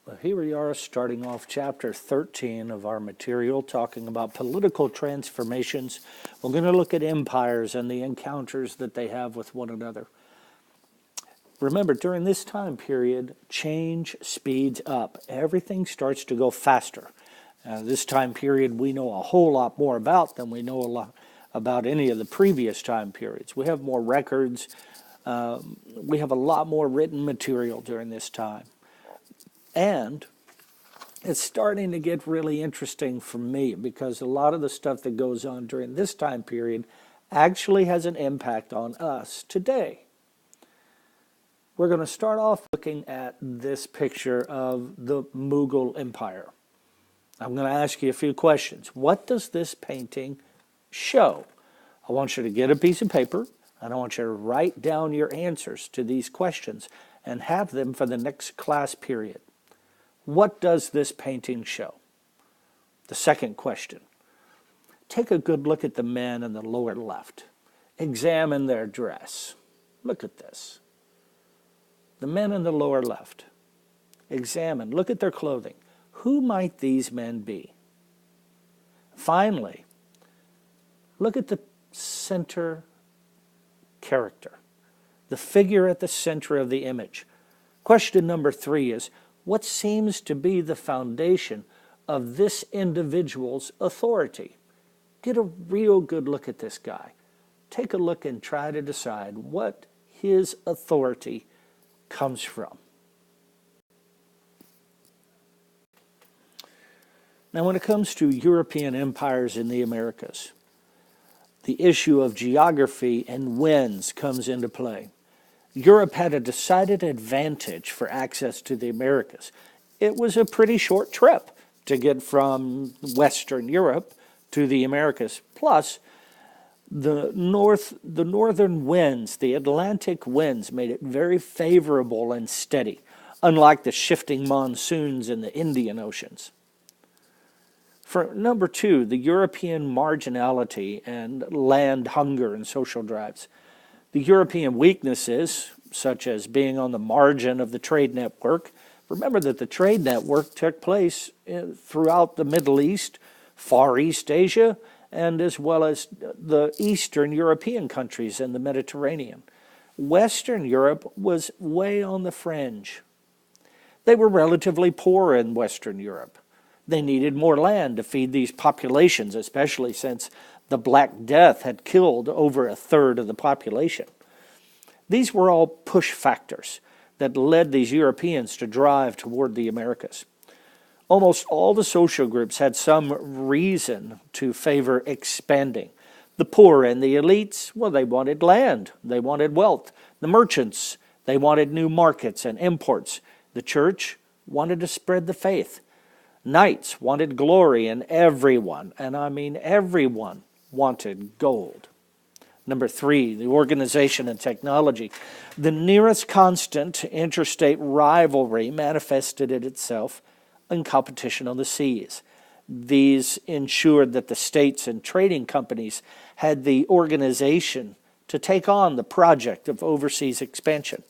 Well, here we are starting off chapter 13 of our material, talking about political transformations. We're going to look at empires and the encounters that they have with one another. Remember, during this time period, change speeds up. Everything starts to go faster. This time period we know a whole lot more about than we know a lot about any of the previous time periods. We have more records. We have a lot more written material during this time. And it's starting to get really interesting for me because a lot of the stuff that goes on during this time period actually has an impact on us today. We're going to start off looking at this picture of the Mughal Empire. I'm going to ask you a few questions. What does this painting show? I want you to get a piece of paper and I want you to write down your answers to these questions and have them for the next class period. What does this painting show? The second question. Take a good look at the men in the lower left. Examine their dress. Look at this. The men in the lower left. Examine, look at their clothing. Who might these men be? Finally, look at the center character, the figure at the center of the image. Question number 3 is, what seems to be the foundation of this individual's authority? Get a real good look at this guy. Take a look and try to decide what his authority comes from. Now, when it comes to European empires in the Americas, the issue of geography and winds comes into play. Europe had a decided advantage for access to the Americas. It was a pretty short trip to get from Western Europe to the Americas. Plus, the northern winds, the Atlantic winds, made it very favorable and steady, unlike the shifting monsoons in the Indian Oceans. For number 2, the European marginality and land hunger and social drives. The European weaknesses, such as being on the margin of the trade network. Remember that the trade network took place throughout the Middle East, Far East Asia, and as well as the Eastern European countries and the Mediterranean. Western Europe was way on the fringe. They were relatively poor in Western Europe. They needed more land to feed these populations, especially since the Black Death had killed over a third of the population. These were all push factors that led these Europeans to drive toward the Americas. Almost all the social groups had some reason to favor expanding. The poor and the elites, well, they wanted land, they wanted wealth. The merchants, they wanted new markets and imports. The church wanted to spread the faith. Knights wanted glory, and everyone, and I mean everyone, wanted gold. Number 3, the organization and technology. The nearest constant interstate rivalry manifested itself in competition on the seas. These ensured that the states and trading companies had the organization to take on the project of overseas expansion.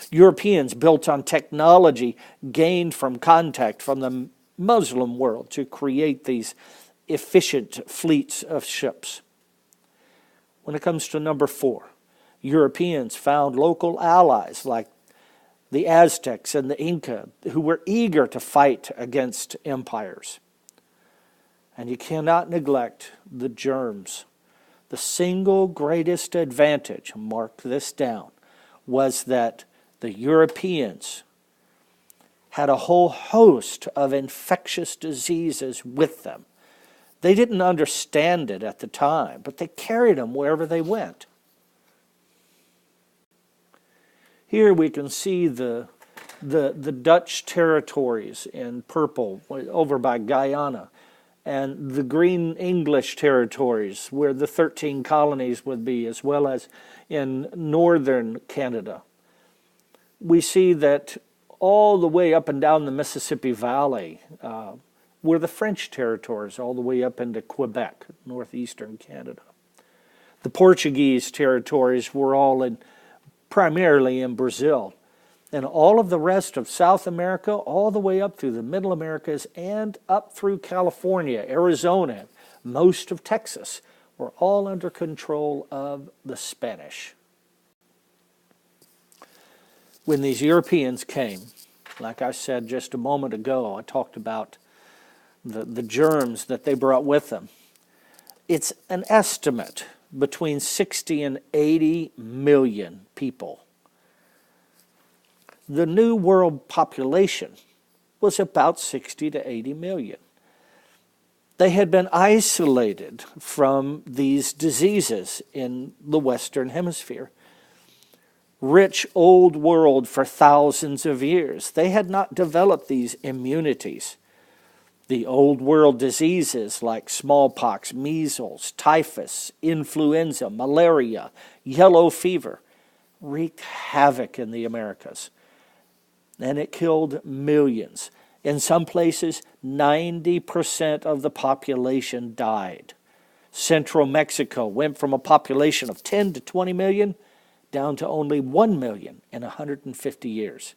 Europeans built on technology gained from contact from the Muslim world to create these efficient fleets of ships. When it comes to number 4, Europeans found local allies like the Aztecs and the Inca who were eager to fight against empires. And you cannot neglect the germs. The single greatest advantage, mark this down, was that the Europeans had a whole host of infectious diseases with them. They didn't understand it at the time, but they carried them wherever they went. Here we can see the Dutch territories in purple over by Guyana, and the green English territories where the 13 colonies would be, as well as in northern Canada. We see that all the way up and down the Mississippi Valley were the French territories, all the way up into Quebec, northeastern Canada. The Portuguese territories were all primarily in Brazil. and all of the rest of South America, all the way up through the Middle Americas and up through California, Arizona, most of Texas, were all under control of the Spanish. When these Europeans came, like I said just a moment ago, I talked about the germs that they brought with them. It's an estimate between 60 and 80 million people. The New World population was about 60 to 80 million. They had been isolated from these diseases in the Western Hemisphere. Rich old world for thousands of years. They had not developed these immunities. The old world diseases like smallpox, measles, typhus, influenza, malaria, yellow fever wreaked havoc in the Americas. And it killed millions. In some places, 90% of the population died. Central Mexico went from a population of 10 to 20 million down to only 1 million in 150 years.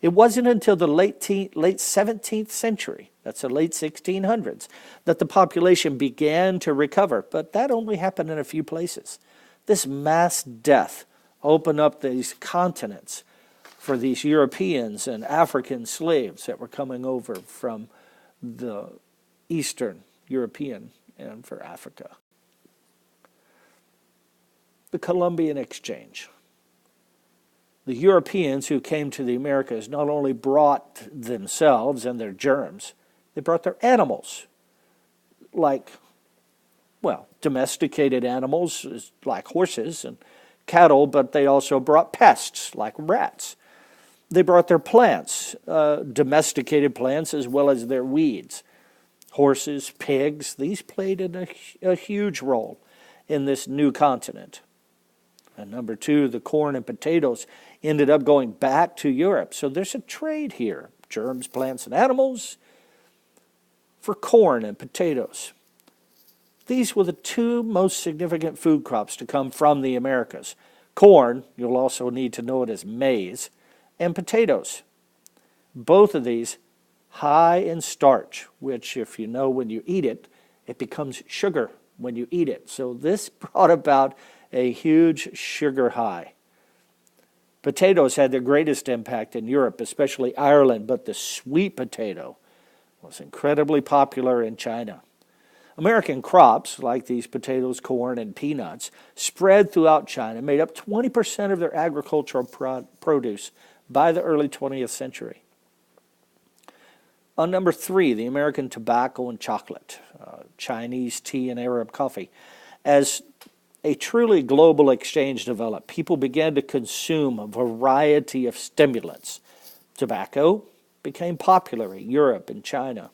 It wasn't until the late 17th century, that's the late 1600s, that the population began to recover, but that only happened in a few places. This mass death opened up these continents for these Europeans and African slaves that were coming over from the Eastern European and for Africa. The Columbian Exchange. The Europeans who came to the Americas not only brought themselves and their germs, they brought their animals, like, well, domesticated animals like horses and cattle, but they also brought pests like rats. They brought their plants, domesticated plants, as well as their weeds. Horses, pigs, these played a huge role in this new continent. And number two, the corn and potatoes ended up going back to Europe. So there's a trade here, germs, plants, and animals for corn and potatoes. These were the two most significant food crops to come from the Americas. Corn, you'll also need to know it as maize, and potatoes. Both of these high in starch, which if you know when you eat it, it becomes sugar when you eat it. So this brought about a huge sugar high. Potatoes had their greatest impact in Europe, especially Ireland, but the sweet potato was incredibly popular in China. American crops, like these potatoes, corn, and peanuts, spread throughout China, made up 20% of their agricultural produce by the early 20th century. On number three, the American tobacco and chocolate, Chinese tea and Arab coffee. As a truly global exchange developed, people began to consume a variety of stimulants. Tobacco became popular in Europe and China.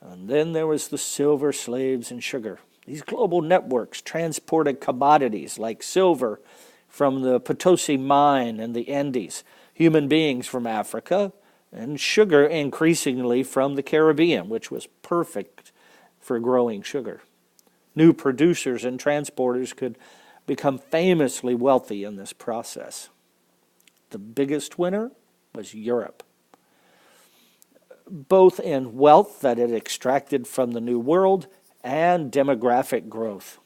And then there was the silver slaves and sugar. These global networks transported commodities like silver from the Potosi mine in the Andes, human beings from Africa, and sugar increasingly from the Caribbean, which was perfect for growing sugar. New producers and transporters could become famously wealthy in this process. The biggest winner was Europe, both in wealth that it extracted from the New World and demographic growth.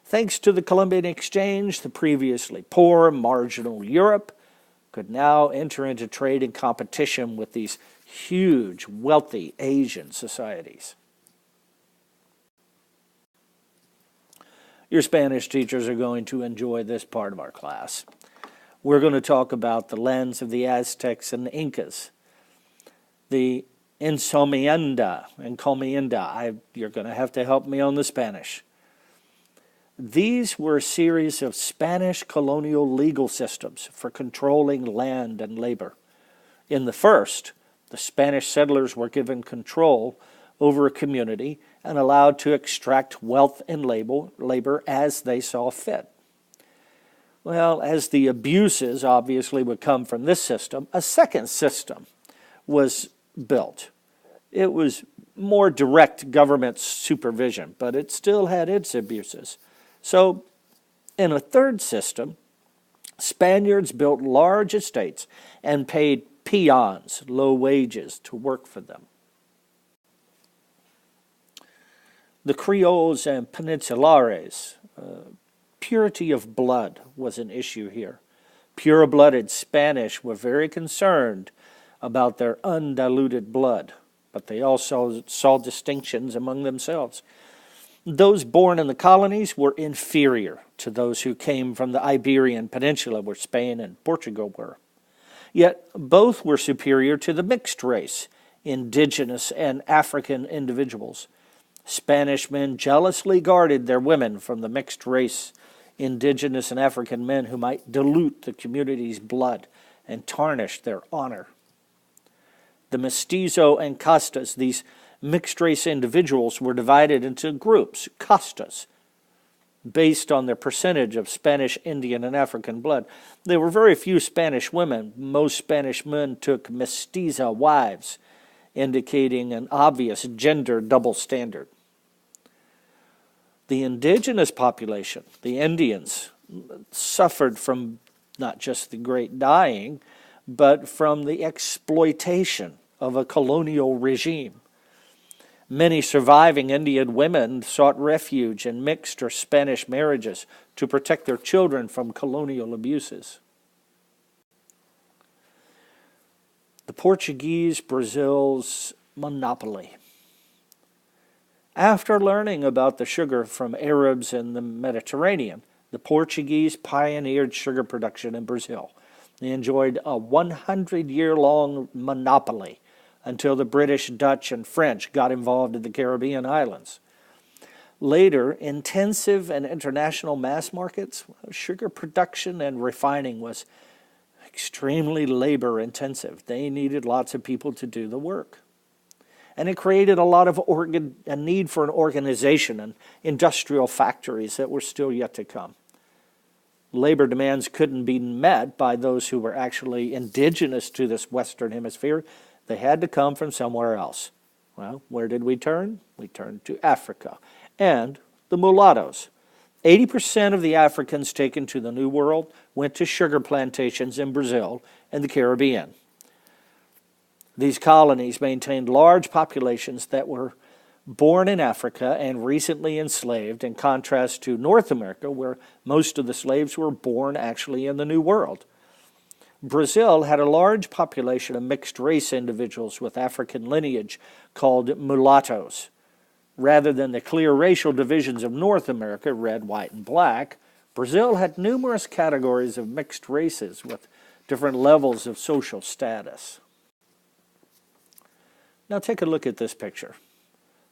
Thanks to the Columbian Exchange, the previously poor, marginal Europe could now enter into trade and competition with these huge, wealthy Asian societies. Your Spanish teachers are going to enjoy this part of our class. We're going to talk about the lands of the Aztecs and the Incas, the encomienda. You're going to have to help me on the Spanish. These were a series of Spanish colonial legal systems for controlling land and labor. In the first, the Spanish settlers were given control over a community and allowed to extract wealth and labor as they saw fit. Well, as the abuses obviously would come from this system, a second system was built. It was more direct government supervision, but it still had its abuses. So, in a third system, Spaniards built large estates and paid peons low wages to work for them. The Creoles and Peninsulares, purity of blood was an issue here. Pure-blooded Spanish were very concerned about their undiluted blood, but they also saw distinctions among themselves. Those born in the colonies were inferior to those who came from the Iberian Peninsula, where Spain and Portugal were. Yet both were superior to the mixed race, indigenous and African individuals. Spanish men jealously guarded their women from the mixed race, indigenous and African men who might dilute the community's blood and tarnish their honor. The mestizo and castas, these mixed-race individuals, were divided into groups, castas, based on their percentage of Spanish, Indian, and African blood. There were very few Spanish women. Most Spanish men took mestiza wives, indicating an obvious gender double standard. The indigenous population, the Indians, suffered from not just the great dying, but from the exploitation of a colonial regime. Many surviving Indian women sought refuge in mixed or Spanish marriages to protect their children from colonial abuses. The Portuguese Brazil's monopoly. After learning about the sugar from Arabs in the Mediterranean, the Portuguese pioneered sugar production in Brazil. They enjoyed a 100-year-long monopoly until the British, Dutch, and French got involved in the Caribbean islands. Later, intensive and international mass markets, sugar production and refining was extremely labor-intensive. They needed lots of people to do the work. And it created a lot of a need for an organization and industrial factories that were still yet to come. Labor demands couldn't be met by those who were actually indigenous to this Western Hemisphere. They had to come from somewhere else. Well, where did we turn? We turned to Africa and the mulattoes. 80% of the Africans taken to the New World went to sugar plantations in Brazil and the Caribbean. These colonies maintained large populations that were born in Africa and recently enslaved, in contrast to North America, where most of the slaves were born actually in the New World. Brazil had a large population of mixed-race individuals with African lineage called mulattoes. Rather than the clear racial divisions of North America, red, white, and black, Brazil had numerous categories of mixed races with different levels of social status. Now take a look at this picture.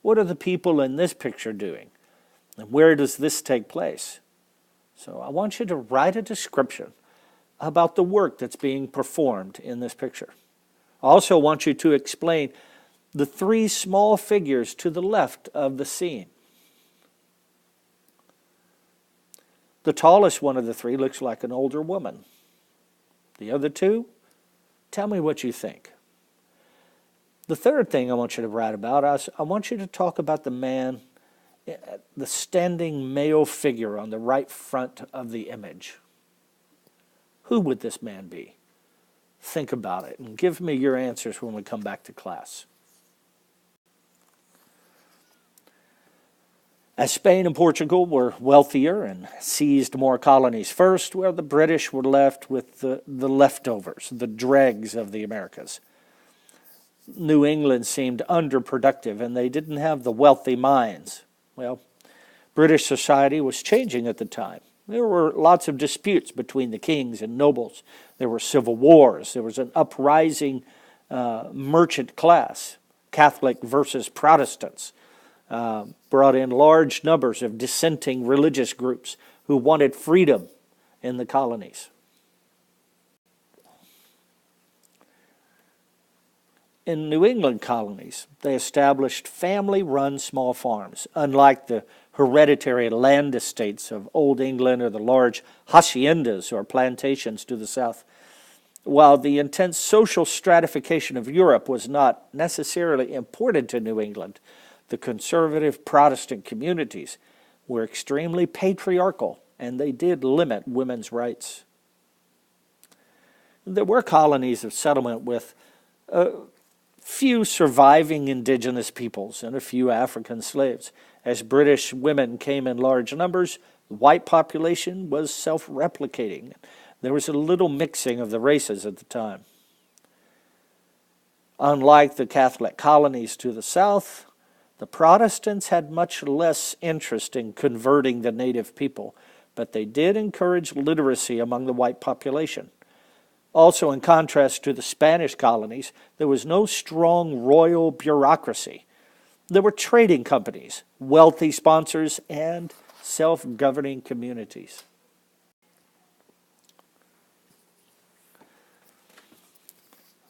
What are the people in this picture doing? And where does this take place? So I want you to write a description about the work that's being performed in this picture. I also want you to explain the three small figures to the left of the scene. The tallest one of the three looks like an older woman. The other two, tell me what you think. The third thing I want you to write about is I want you to talk about the man, the standing male figure on the right front of the image. Who would this man be? Think about it and give me your answers when we come back to class. As Spain and Portugal were wealthier and seized more colonies first, well, the British were left with the leftovers, the dregs of the Americas. New England seemed underproductive and they didn't have the wealthy mines. Well, British society was changing at the time. There were lots of disputes between the kings and nobles. There were civil wars. There was an uprising merchant class, Catholic versus Protestants, brought in large numbers of dissenting religious groups who wanted freedom in the colonies. In New England colonies, they established family-run small farms, unlike the hereditary land estates of Old England or the large haciendas or plantations to the south. While the intense social stratification of Europe was not necessarily important to New England, the conservative Protestant communities were extremely patriarchal, and they did limit women's rights. There were colonies of settlement with few surviving indigenous peoples and a few African slaves. As British women came in large numbers, the white population was self-replicating. There was a little mixing of the races at the time. Unlike the Catholic colonies to the south, the Protestants had much less interest in converting the native people, but they did encourage literacy among the white population. Also, in contrast to the Spanish colonies, there was no strong royal bureaucracy. There were trading companies, wealthy sponsors, and self-governing communities.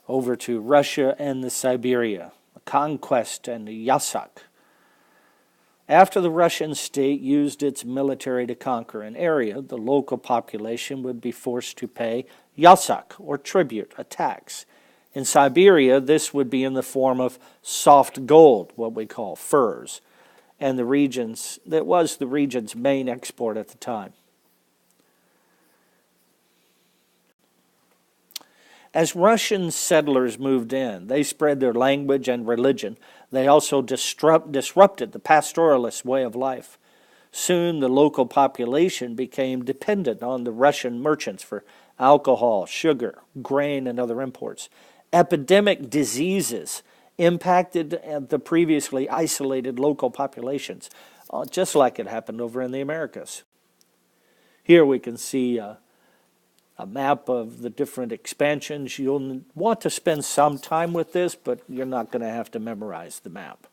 Over to Russia and the Siberia, the conquest and the Yasak. After the Russian state used its military to conquer an area, the local population would be forced to pay Yasak, or tribute, a tax. In Siberia, this would be in the form of soft gold, what we call furs, and that was the region's main export at the time. As Russian settlers moved in, they spread their language and religion. They also disrupted the pastoralist way of life. Soon the local population became dependent on the Russian merchants for alcohol, sugar, grain, and other imports. Epidemic diseases impacted the previously isolated local populations, just like it happened over in the Americas. Here we can see a map of the different expansions. You'll want to spend some time with this, but you're not going to have to memorize the map.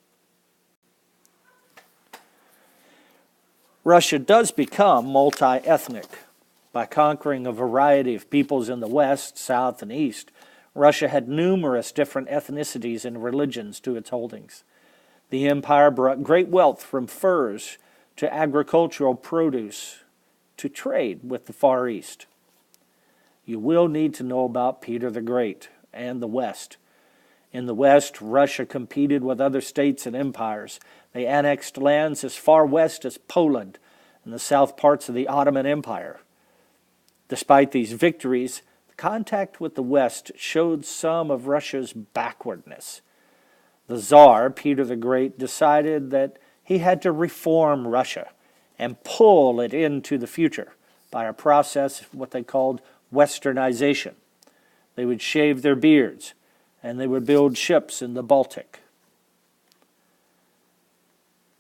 Russia does become multi-ethnic. By conquering a variety of peoples in the west, south, and east, Russia had numerous different ethnicities and religions to its holdings. The empire brought great wealth from furs to agricultural produce to trade with the Far East. You will need to know about Peter the Great and the West. In the West, Russia competed with other states and empires. They annexed lands as far west as Poland and the south parts of the Ottoman Empire. Despite these victories, the contact with the West showed some of Russia's backwardness. The Tsar, Peter the Great, decided that he had to reform Russia and pull it into the future by a process of what they called Westernization. They would shave their beards, and they would build ships in the Baltic.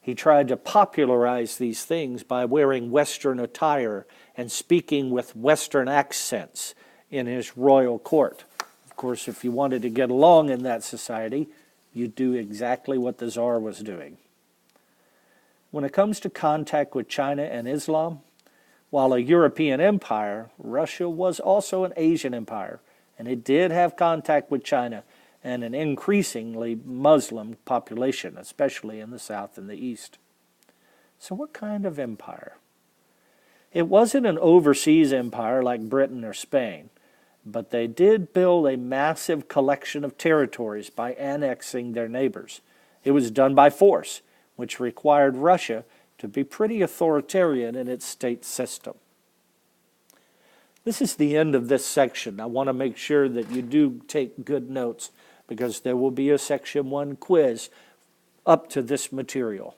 He tried to popularize these things by wearing Western attire and speaking with Western accents in his royal court. Of course, if you wanted to get along in that society, you'd do exactly what the Tsar was doing. When it comes to contact with China and Islam, while a European empire, Russia was also an Asian empire, and it did have contact with China and an increasingly Muslim population, especially in the south and the east. So what kind of empire? It wasn't an overseas empire like Britain or Spain, but they did build a massive collection of territories by annexing their neighbors. It was done by force, which required Russia to be pretty authoritarian in its state system. This is the end of this section. I want to make sure that you do take good notes because there will be a Section 1 quiz up to this material.